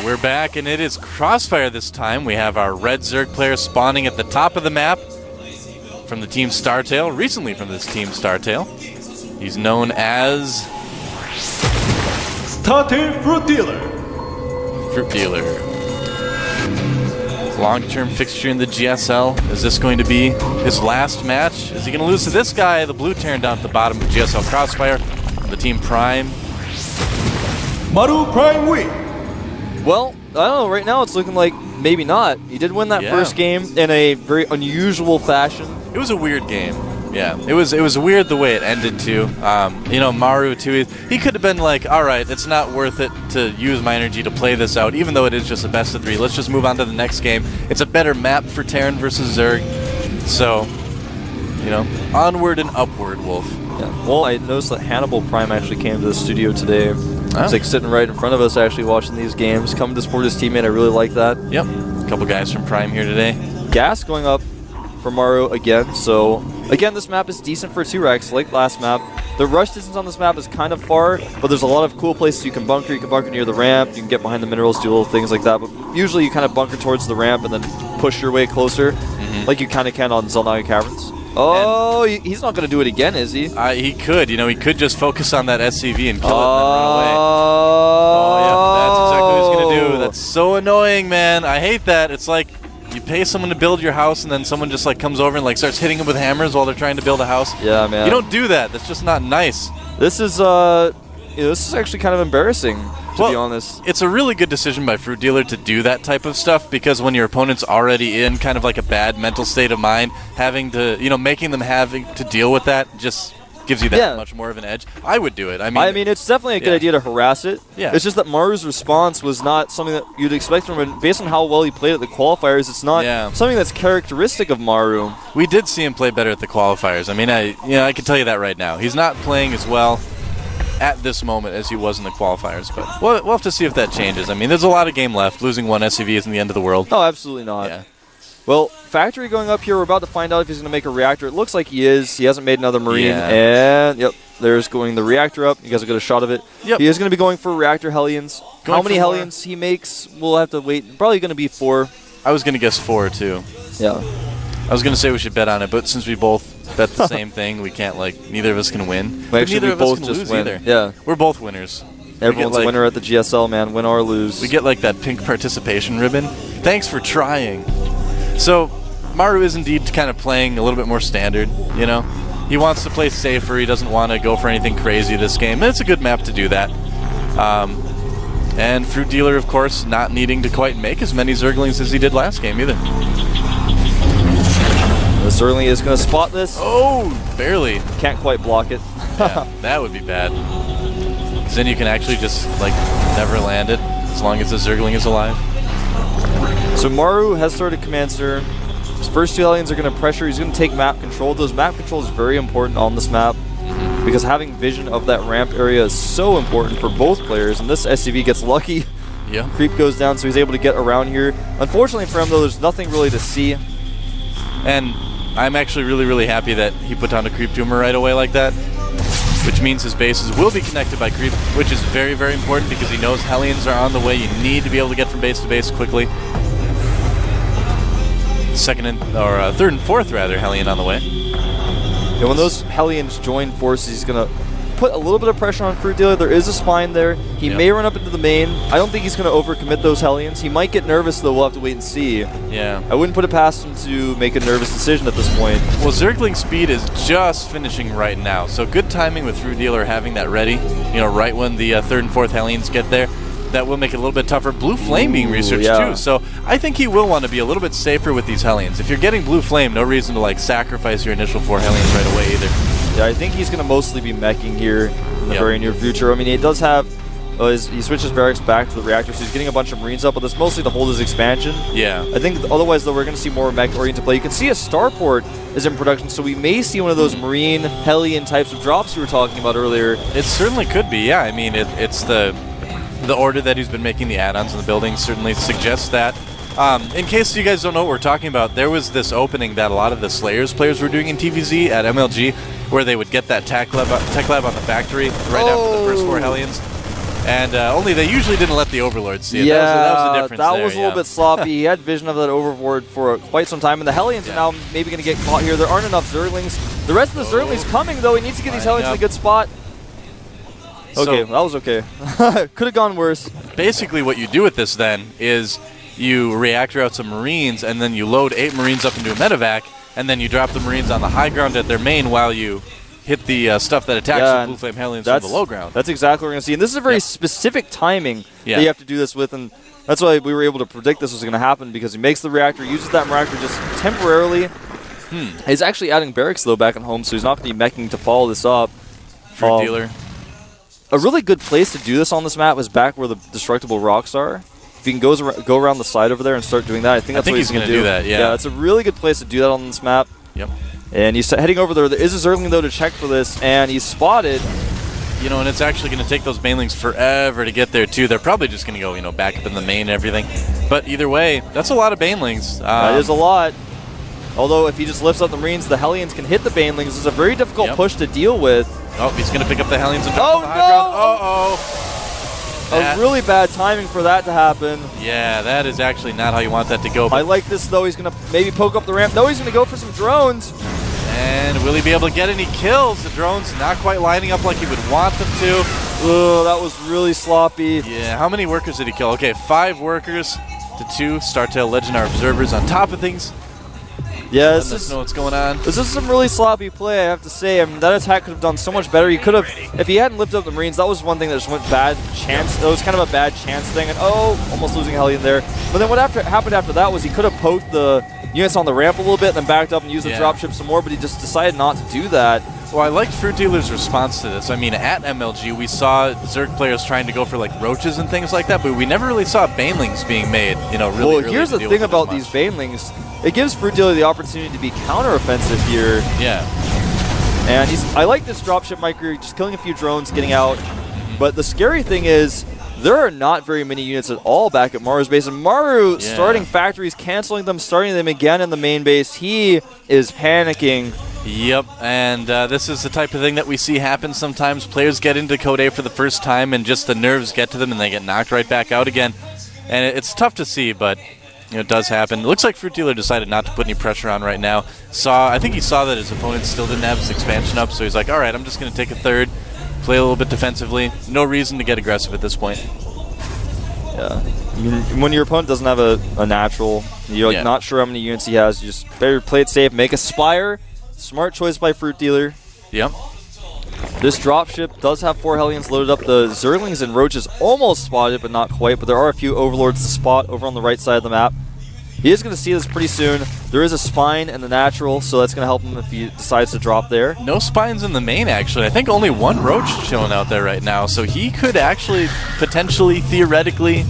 We're back, and it is Crossfire this time. We have our red Zerg player spawning at the top of the map from the team Startail, recently from this team Startail. He's known as FruitDealer. FruitDealer. Long-term fixture in the GSL. Is this going to be his last match? Is he going to lose to this guy, the blue Terran down at the bottom of GSL Crossfire, the team Prime? Maru Prime win. Well, I don't know. Right now, it's looking like maybe not. He did win that first game in a very unusual fashion. It was a weird game. Yeah, it was weird the way it ended too. You know, Maru too. He could have been like, all right, it's not worth it to use my energy to play this out, even though it is just a best of 3. Let's just move on to the next game. It's a better map for Terran versus Zerg. So, you know, onward and upward, Wolf. Yeah. Well, I noticed that Hannibal Prime actually came to the studio today. He's like sitting right in front of us, actually watching these games. Coming to support his teammate, I really like that. Yep, a couple guys from Prime here today. Gas going up for Maru again. So again, this map is decent for 2-Rex, like last map. The rush distance on this map is kind of far, but there's a lot of cool places you can bunker. You can bunker near the ramp, you can get behind the minerals, do little things like that. But usually you kind of bunker towards the ramp and then push your way closer, like you kind of can on Zelnaga Caverns. Oh, he's not going to do it again, is he? He could. You know, he could just focus on that SCV and kill it and then run away. Oh, yeah, that's exactly what he's going to do. That's so annoying, man. I hate that. It's like you pay someone to build your house and then someone just like comes over and like starts hitting them with hammers while they're trying to build a house. Yeah, man. You don't do that. That's just not nice. This is this is actually kind of embarrassing, to be honest. It's a really good decision by FruitDealer to do that type of stuff, because when your opponent's already in kind of like a bad mental state of mind, having to, you know, making them having to deal with that just gives you that much more of an edge. I would do it. I mean, it's definitely a good idea to harass it. Yeah. It's just that Maru's response was not something that you'd expect from him. Based on how well he played at the qualifiers, it's not something that's characteristic of Maru. We did see him play better at the qualifiers. I mean, I can tell you that right now. He's not playing as well at this moment as he was in the qualifiers, but we'll have to see if that changes. I mean, there's a lot of game left. Losing one SCV isn't the end of the world. No, absolutely not. Yeah. Well, Factory going up here. We're about to find out if he's going to make a reactor. It looks like he is. He hasn't made another Marine. And, yep, there's going the reactor up. You guys will get a shot of it. Yep. He is going to be going for reactor Hellions. How many Hellions he makes, we'll have to wait. Probably going to be 4. I was going to guess 4, too. Yeah. I was going to say we should bet on it, but since we both bet the same thing, we can't, like, neither of us can win. Neither of us can lose either. Yeah. We're both winners. Everyone's a winner at the GSL, man. Win or lose. We get, like, that pink participation ribbon. Thanks for trying. So, Maru is indeed kind of playing a little bit more standard, you know? He wants to play safer. He doesn't want to go for anything crazy this game. And it's a good map to do that. And FruitDealer, of course, not needing to quite make as many Zerglings as he did last game either. The Zergling is going to spot this. Oh, barely. Can't quite block it. Yeah, that would be bad. Because then you can actually just, like, never land it as long as the Zergling is alive. So Maru has started Command Center. His first 2 Hellions are going to pressure. He's going to take map control. Those map control is very important on this map, because having vision of that ramp area is so important for both players. And this SCV gets lucky. Yeah. Creep goes down, so he's able to get around here. Unfortunately for him, though, there's nothing really to see. And I'm actually really, really happy that he put down a creep tumor right away like that, which means his bases will be connected by creep, which is very, very important because he knows Hellions are on the way. You need to be able to get from base to base quickly. Third and fourth, Hellion on the way. And when those Hellions join forces, he's going to put a little bit of pressure on FruitDealer. There is a spine there. He may run up into the main. I don't think he's going to overcommit those Hellions. He might get nervous, though. We'll have to wait and see. Yeah. I wouldn't put it past him to make a nervous decision at this point. Well, Zergling speed is just finishing right now, so good timing with FruitDealer having that ready. You know, right when the third and fourth Hellions get there. That will make it a little bit tougher. Blue Flame being researched too, so I think he will want to be a little bit safer with these Hellions. If you're getting Blue Flame, no reason to like sacrifice your initial 4 Hellions right away either. Yeah, I think he's going to mostly be meching here in the very near future. I mean, he does have, he switches barracks back to the reactor, so he's getting a bunch of Marines up, but that's mostly to hold his expansion. Yeah. I think otherwise, though, we're going to see more mech-oriented play. You can see a starport is in production, so we may see one of those Marine Hellion types of drops you were talking about earlier. It certainly could be, yeah. I mean, it's the order that he's been making the add-ons in the building certainly suggests that. In case you guys don't know what we're talking about, there was this opening that a lot of the Slayers players were doing in TVZ at MLG, where they would get that tech lab on the factory right after the first 4 Hellions. And only they usually didn't let the Overlord see it. Yeah, that was the difference that was a little bit sloppy. He had vision of that Overlord for quite some time, and the Hellions are now maybe going to get caught here. There aren't enough Zerglings. The rest of the Zerglings coming, though. He needs to get these Hellions in a good spot. Okay, that was okay. Could have gone worse. Basically, what you do with this then is you reactor out some Marines, and then you load 8 Marines up into a medevac, and then you drop the Marines on the high ground at their main while you hit the stuff that attacks the Blue Flame Hellions from the low ground. That's exactly what we're going to see. And this is a very specific timing that you have to do this with, and that's why we were able to predict this was going to happen, because he makes the reactor, uses that reactor just temporarily. He's actually adding barracks, though, back at home, so he's not going to be meching to follow this up. FruitDealer. A really good place to do this on this map was back where the destructible rocks are. If he can go around the side over there and start doing that, I think that's what he's going to do. That, yeah, it's a really good place to do that on this map. Yep. And he's heading over there. There is a Zergling, though, to check for this, and he's spotted. You know, and it's actually going to take those Banelings forever to get there, too. They're probably just going to go, you know, back up in the main and everything. But either way, that's a lot of Banelings. That is a lot. Although, if he just lifts up the Marines, the Hellions can hit the Banelings. This is a very difficult push to deal with. Oh, he's going to pick up the Hellions and drop the high ground. Uh-oh. A really bad timing for that to happen. Yeah, that is actually not how you want that to go. I like this, though. He's going to maybe poke up the ramp. No, he's going to go for some drones. And will he be able to get any kills? The drones not quite lining up like he would want them to. Oh, that was really sloppy. Yeah, how many workers did he kill? Okay, 5 workers to 2. Startail Legend, our observers on top of things. Yeah, Letting us know what's going on. This is some really sloppy play, I have to say. I mean, that attack could have done so much better. He could have, if he hadn't lifted up the Marines, that was one thing that just went bad chance. That was kind of a bad chance thing. And almost losing Hellion there. But then what happened after that was he could have poked the units on the ramp a little bit and then backed up and used the dropship some more, but he just decided not to do that. Well, I liked FruitDealer's response to this. I mean, at MLG, we saw Zerg players trying to go for like roaches and things like that, but we never really saw Banelings being made, you know, really. Well, here's the thing about these Banelings. It gives FruitDealer the opportunity to be counteroffensive here. Yeah. And I like this dropship micro, just killing a few drones, getting out. But the scary thing is, there are not very many units at all back at Maru's base. And Maru starting factories, canceling them, starting them again in the main base. He is panicking. Yep, and this is the type of thing that we see happen sometimes. Players get into Code A for the first time and just the nerves get to them and they get knocked right back out again. And it's tough to see, but you know, it does happen. It looks like FruitDealer decided not to put any pressure on right now. I think he saw that his opponent still didn't have his expansion up, so he's like, all right, I'm just going to take a third, play a little bit defensively. No reason to get aggressive at this point. Yeah. I mean, when your opponent doesn't have a natural, you're like not sure how many units he has, you just better play it safe, make a Spire. Smart choice by FruitDealer. Yep. This dropship does have 4 Hellions loaded up. The Zerglings and Roaches almost spotted, but not quite. But there are a few Overlords to spot over on the right side of the map. He is going to see this pretty soon. There is a Spine in the natural, so that's going to help him if he decides to drop there. No Spines in the main, actually. I think only 1 Roach chilling out there right now. So he could actually, potentially, theoretically,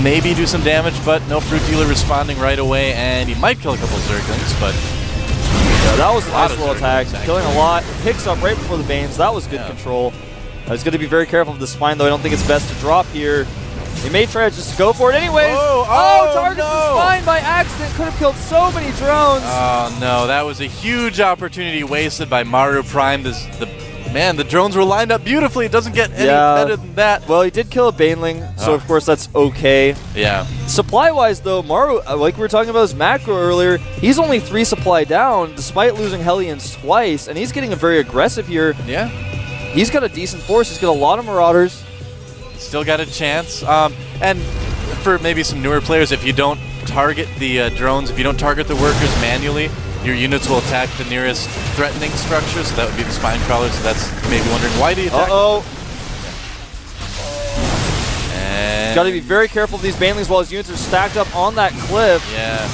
maybe do some damage, but no FruitDealer responding right away. And he might kill a couple Zerglings, but... Yeah, that was a nice little attack, killing a lot. Picks up right before the Banes. That was good control. He's going to be very careful of the Spine, though. I don't think it's best to drop here. He may try to just go for it anyways. Targets the Spine by accident. Could have killed so many drones. Oh, no. That was a huge opportunity wasted by Maru Prime. Man, the drones were lined up beautifully. It doesn't get any better than that. Well, he did kill a Baneling, so of course that's okay. Yeah. Supply-wise, though, Maru, like we were talking about his macro earlier, he's only 3 supply down, despite losing Hellions twice, and he's getting very aggressive here. Yeah. He's got a decent force. He's got a lot of Marauders. Still got a chance. And for maybe some newer players, if you don't target the drones, if you don't target the workers manually, your units will attack the nearest threatening structure, so that would be the Spine Crawler, so that's maybe wondering why do you attack? Got to be very careful of these Banelings while his units are stacked up on that cliff. Yeah.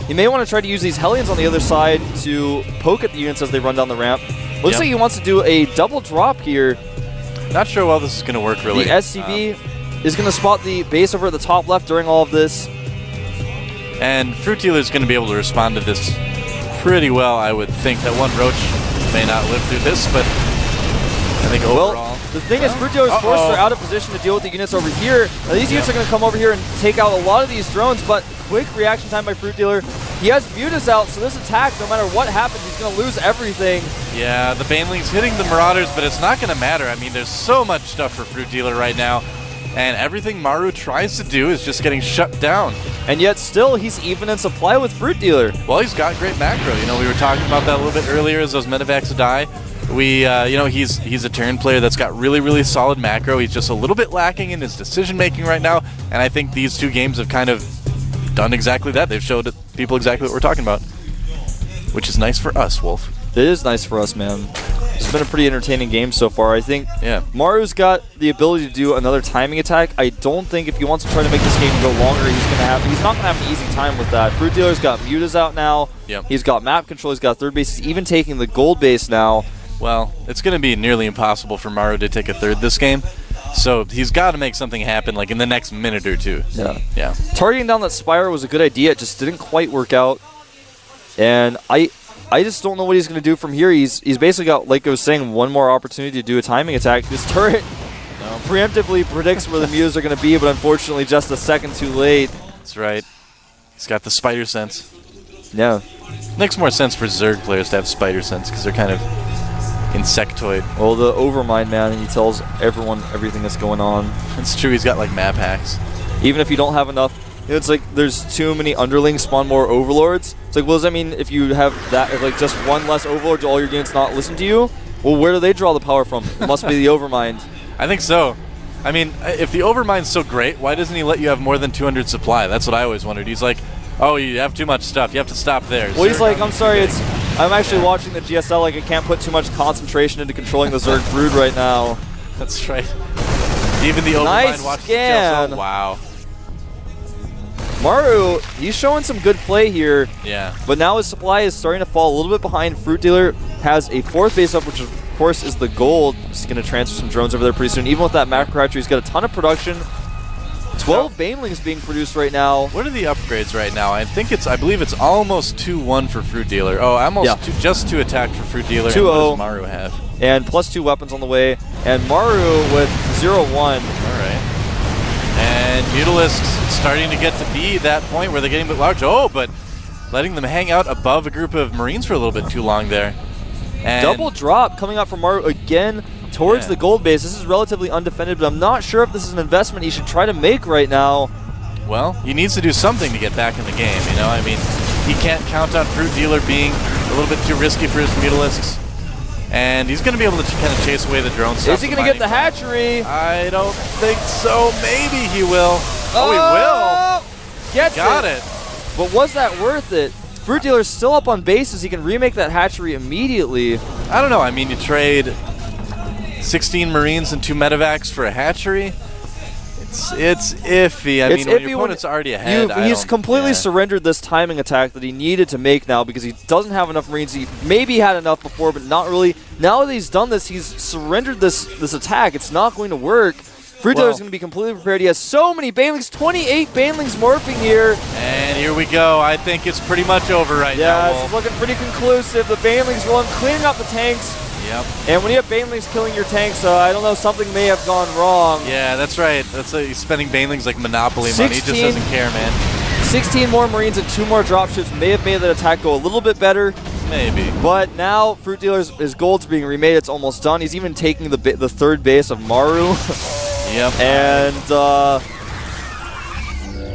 He may want to try to use these Hellions on the other side to poke at the units as they run down the ramp. Looks like he wants to do a double drop here. Not sure how this is going to work, really. The SCV is going to spot the base over at the top left during all of this. And FruitDealer is going to be able to respond to this pretty well, I would think. That 1 Roach may not live through this, but I think overall... Well, the thing is, FruitDealer's forces are out of position to deal with the units over here. Now, these units are going to come over here and take out a lot of these drones, but quick reaction time by FruitDealer. He has Mutas out, so this attack, no matter what happens, he's going to lose everything. Yeah, the Baneling's hitting the Marauders, but it's not going to matter. I mean, there's so much stuff for FruitDealer right now, and everything Maru tries to do is just getting shut down. And yet still, he's even in supply with FruitDealer. Well, he's got great macro. You know, we were talking about that a little bit earlier as those medevacs die. You know, he's a turn player that's got really, really solid macro. He's just a little bit lacking in his decision-making right now, and I think these two games have kind of done exactly that. They've showed people exactly what we're talking about, which is nice for us, Wolf. It is nice for us, man. It's been a pretty entertaining game so far. I think Maru's got the ability to do another timing attack. I don't think if he wants to try to make this game go longer, he's not gonna have an easy time with that. FruitDealer's got Mutas out now. Yep. He's got map control. He's got third base. He's even taking the gold base now. Well, it's going to be nearly impossible for Maru to take a third this game, so he's got to make something happen like in the next minute or two. Yeah. Targeting down that Spire was a good idea. It just didn't quite work out, and I just don't know what he's going to do from here. He's basically got, like I was saying, one more opportunity to do a timing attack. This turret preemptively predicts where the Mutas are going to be, but unfortunately just a second too late. That's right. He's got the spider sense. Yeah. Makes more sense for Zerg players to have spider sense because they're kind of insectoid. Well, the Overmind, man, he tells everyone everything that's going on. It's true, he's got like map hacks. Even if you don't have enough, you know, it's like there's too many underlings spawn more overlords. It's like, well, does that mean if you have that, if like just one less overlord, do all your units not listen to you? Well, where do they draw the power from? It must be the Overmind. I think so. I mean, if the Overmind's so great, why doesn't he let you have more than 200 supply? That's what I always wondered. He's like, oh, you have too much stuff. You have to stop there. Well, he's like, I'm sorry, I'm actually watching the GSL, like I can't put too much concentration into controlling the Zerg Brood right now. That's right. Even the Overmind watches the GSL. Wow. Maru, he's showing some good play here. Yeah. But now his supply is starting to fall a little bit behind. FruitDealer has a fourth base up, which of course is the gold. He's going to transfer some drones over there pretty soon. Even with that macro hatchery, he's got a ton of production. 12 Banelings being produced right now. What are the upgrades right now? I believe it's almost 2-1 for FruitDealer. Oh, almost just 2 attack for FruitDealer. 2-0. And what does Maru have? And +2 weapons on the way. And Maru with 0-1. All right. And Mutalisks starting to get to be that point where they're getting a bit large. Oh, but letting them hang out above a group of Marines for a little bit too long there. And double drop coming out from Maru again towards the gold base. This is relatively undefended, but I'm not sure if this is an investment he should try to make right now. Well, he needs to do something to get back in the game, you know? I mean, he can't count on FruitDealer being a little bit too risky for his Mutalisks. And he's going to be able to kind of chase away the drone stuff. Is he going to get the hatchery? I don't think so. Maybe he will. Oh, he will. Got it. But was that worth it? FruitDealer's still up on bases. He can remake that hatchery immediately. I don't know. I mean, you trade 16 Marines and 2 medevacs for a hatchery. It's iffy. I mean, when your opponent's already ahead, he's completely surrendered this timing attack that he needed to make now because he doesn't have enough Marines. He maybe had enough before, but not really. Now that he's done this, he's surrendered this attack. It's not going to work. FruitDealer's going to be completely prepared. He has so many Banelings, 28 Banelings morphing here. And here we go. I think it's pretty much over right now. Yeah, this is looking pretty conclusive. The Banelings rolling, cleaning up the tanks. Yep. And when you have Banelings killing your tanks, I don't know, something may have gone wrong. Yeah, that's right. That's like he's spending Banelings like Monopoly money. He just doesn't care, man. 16 more Marines and 2 more dropships may have made that attack go a little bit better. Maybe. But now FruitDealer's gold's being remade. It's almost done. He's even taking the third base of Maru. Yep. And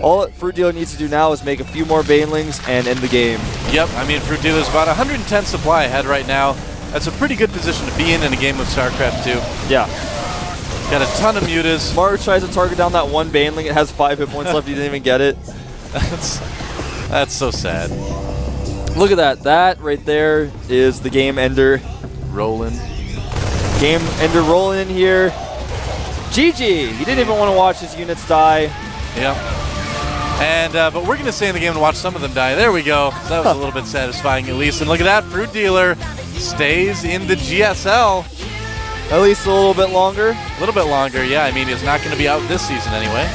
all that FruitDealer needs to do now is make a few more Banelings and end the game. Yep. I mean, FruitDealer's about 110 supply ahead right now. That's a pretty good position to be in a game of StarCraft 2. Yeah. Got a ton of Mutas. Maru tries to target down that one Baneling. It has 5 hit points left. He didn't even get it. That's so sad. Look at that. That right there is the game ender. Rolling. Game ender rolling in here. GG. He didn't even want to watch his units die. Yep. And but we're going to stay in the game and watch some of them die. There we go. So that was a little bit satisfying at least. And look at that. FruitDealer stays in the GSL. At least a little bit longer. A little bit longer, yeah. I mean, he's not going to be out this season anyway.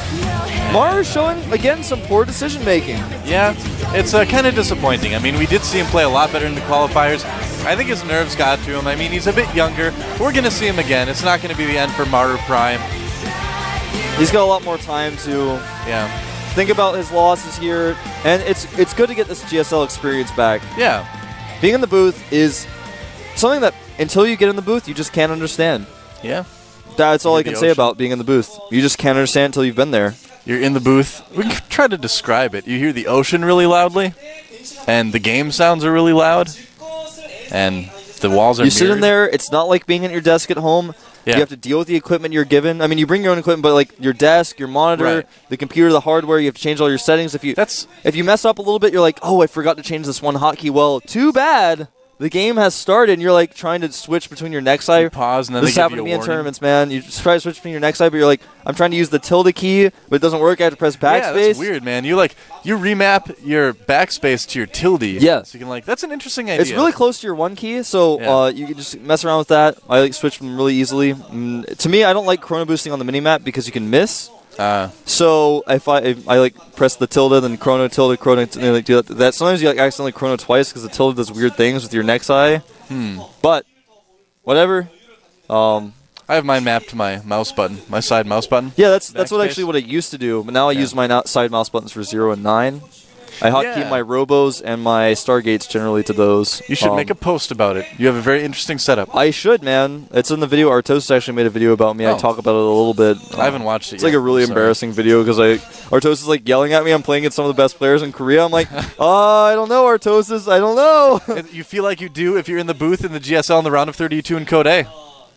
Maru's showing, again, some poor decision-making. Yeah, it's kind of disappointing. I mean, we did see him play a lot better in the qualifiers. I think his nerves got to him. I mean, he's a bit younger. We're going to see him again. It's not going to be the end for Maru Prime. He's got a lot more time to think about his losses here, and it's good to get this GSL experience back. Yeah. Being in the booth is something that until you get in the booth, you just can't understand. Yeah. That's all I can say about being in the booth. You just can't understand until you've been there. You're in the booth. We can try to describe it. You hear the ocean really loudly, and the game sounds are really loud, and the walls are You sit in mirrored. there. It's not like being at your desk at home. Yeah. You have to deal with the equipment you're given. I mean, you bring your own equipment, but like your desk, your monitor, Right. the computer, the hardware, you have to change all your settings. If you mess up a little bit, you're like, oh, I forgot to change this one hotkey. Well, too bad. The game has started, and you're like trying to switch between your next side. You pause, and then this they give happened you to a me in warning. tournaments, man. You just try to switch between your next side, but you're like, I'm trying to use the tilde key, but it doesn't work. I have to press backspace. Yeah, that's weird, man. You remap your backspace to your tilde. Yeah. So you can that's an interesting idea. It's really close to your one key, so you can just mess around with that. I switch them really easily. To me, I don't like chrono boosting on the minimap because you can miss. So if I press the tilde, then chrono, tilde, chrono, do that. Sometimes you accidentally chrono twice because the tilde does weird things with your next eye. But whatever. I have mine mapped to my mouse button, my side mouse button. Yeah, that's what I used to do. But now I use my side mouse buttons for 0 and 9. I hotkey my Robos and my Stargates generally to those. You should make a post about it. You have a very interesting setup. I should, man. It's in the video. Artosis actually made a video about me. I talk about it a little bit. I haven't watched it yet. It's like a really embarrassing video because Artosis is like yelling at me. I'm playing against some of the best players in Korea. I'm like, I don't know, Artosis. I don't know. You feel like you do if you're in the booth in the GSL in the round of 32 in Code A.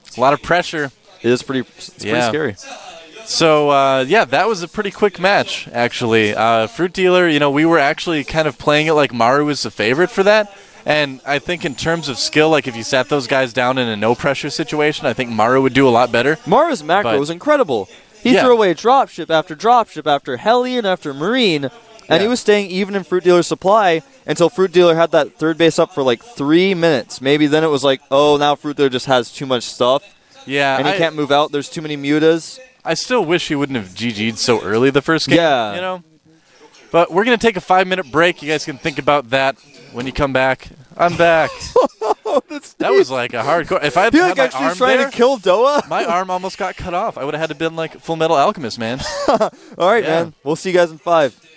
It's a lot of pressure. It is pretty scary. So, that was a pretty quick match, actually. FruitDealer, we were actually kind of playing it like Maru was the favorite for that. And I think in terms of skill, like if you sat those guys down in a no-pressure situation, I think Maru would do a lot better. Maru's macro was incredible. He threw away dropship after Hellion after Marine, and he was staying even in FruitDealer's supply until FruitDealer had that third base up for like 3 minutes. Maybe then it was like, oh, now FruitDealer just has too much stuff. Yeah, and he can't move out. There's too many mutas. I still wish he wouldn't have GG'd so early the first game. Yeah. But we're going to take a 5-minute break. You guys can think about that when you come back. I'm back. That was like a hardcore. If I had my actually arm trying there, to kill Doa. my arm almost got cut off. I would have had to been like Full Metal Alchemist, man. All right, man. We'll see you guys in 5.